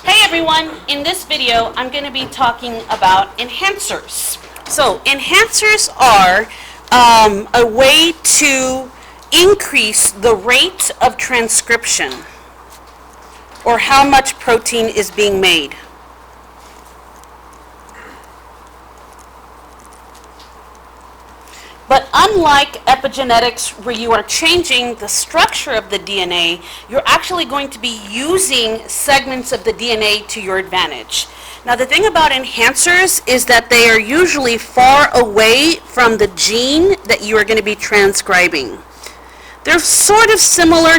Hey everyone, in this video I'm going to be talking about enhancers. So enhancers are a way to increase the rate of transcription or how much protein is being made. But unlike epigenetics, where you are changing the structure of the DNA, you're actually going to be using segments of the DNA to your advantage. Now, the thing about enhancers is that they are usually far away from the gene that you are going to be transcribing. They're sort of similar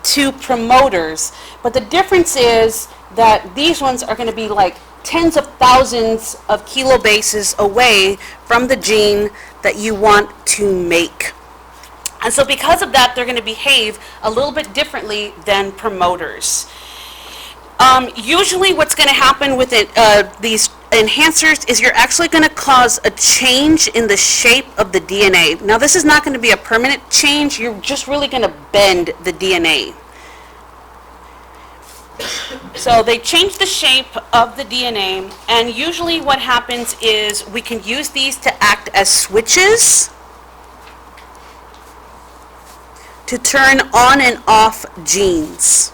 to promoters, but the difference is that these ones are going to be like tens of thousands of kilobases away from the gene that you want to make. And so because of that, they're going to behave a little bit differently than promoters. Usually what's going to happen with these enhancers is you're actually going to cause a change in the shape of the DNA. Now, this is not going to be a permanent change. You're just really going to bend the DNA. So they change the shape of the DNA, and usually what happens is we can use these to act as switches to turn on and off genes.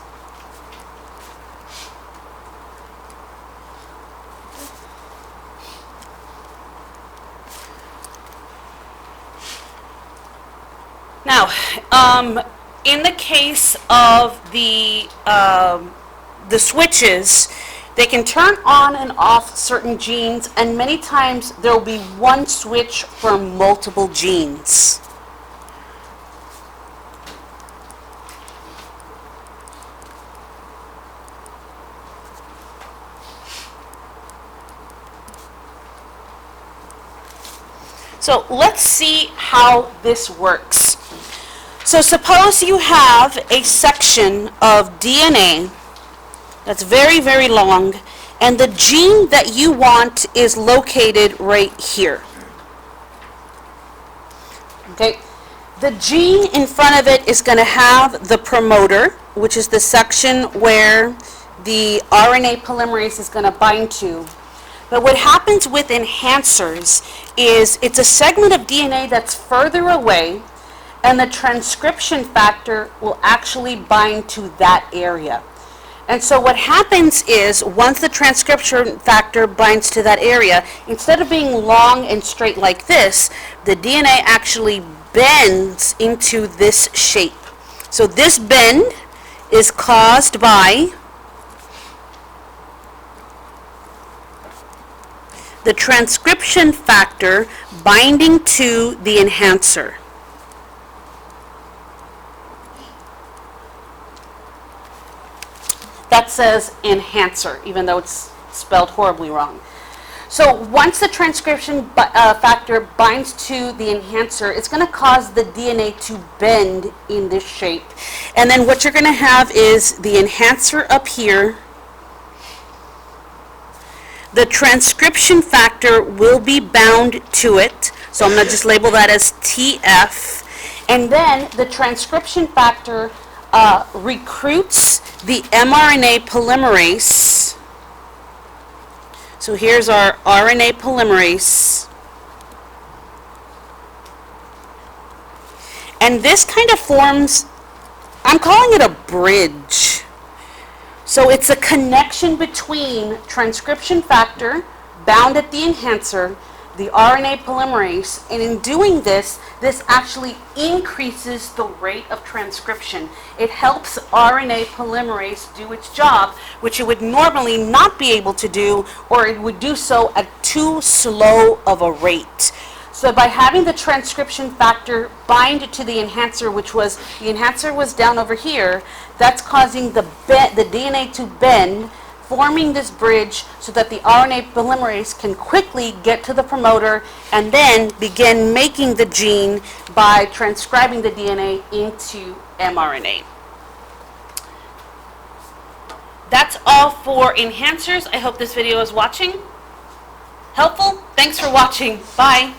Now, in the case of the switches, they can turn on and off certain genes, and many times there will be one switch for multiple genes. So let's see how this works. So suppose you have a section of DNA that's very, very long, and the gene that you want is located right here. Okay, the gene in front of it is going to have the promoter, which is the section where the RNA polymerase is going to bind to. But what happens with enhancers is it's a segment of DNA that's further away, and the transcription factor will actually bind to that area. And so what happens is, once the transcription factor binds to that area, instead of being long and straight like this, the DNA actually bends into this shape. So this bend is caused by the transcription factor binding to the enhancer. That says enhancer, even though it's spelled horribly wrong. So once the transcription factor binds to the enhancer, it's going to cause the DNA to bend in this shape. And then what you're going to have is the enhancer up here. The transcription factor will be bound to it. So I'm going to just label that as TF. And then the transcription factor recruits the mRNA polymerase. So here's our RNA polymerase. And this kind of forms, I'm calling it a bridge. So it's a connection between transcription factor bound at the enhancer, the RNA polymerase, and in doing this, this actually increases the rate of transcription. It helps RNA polymerase do its job, which it would normally not be able to do, or it would do so at too slow of a rate. So by having the transcription factor bind to the enhancer, the enhancer was down over here, that's causing the DNA to bend, forming this bridge so that the RNA polymerase can quickly get to the promoter and then begin making the gene by transcribing the DNA into mRNA. That's all for enhancers. I hope this video is helpful. Thanks for watching. Bye.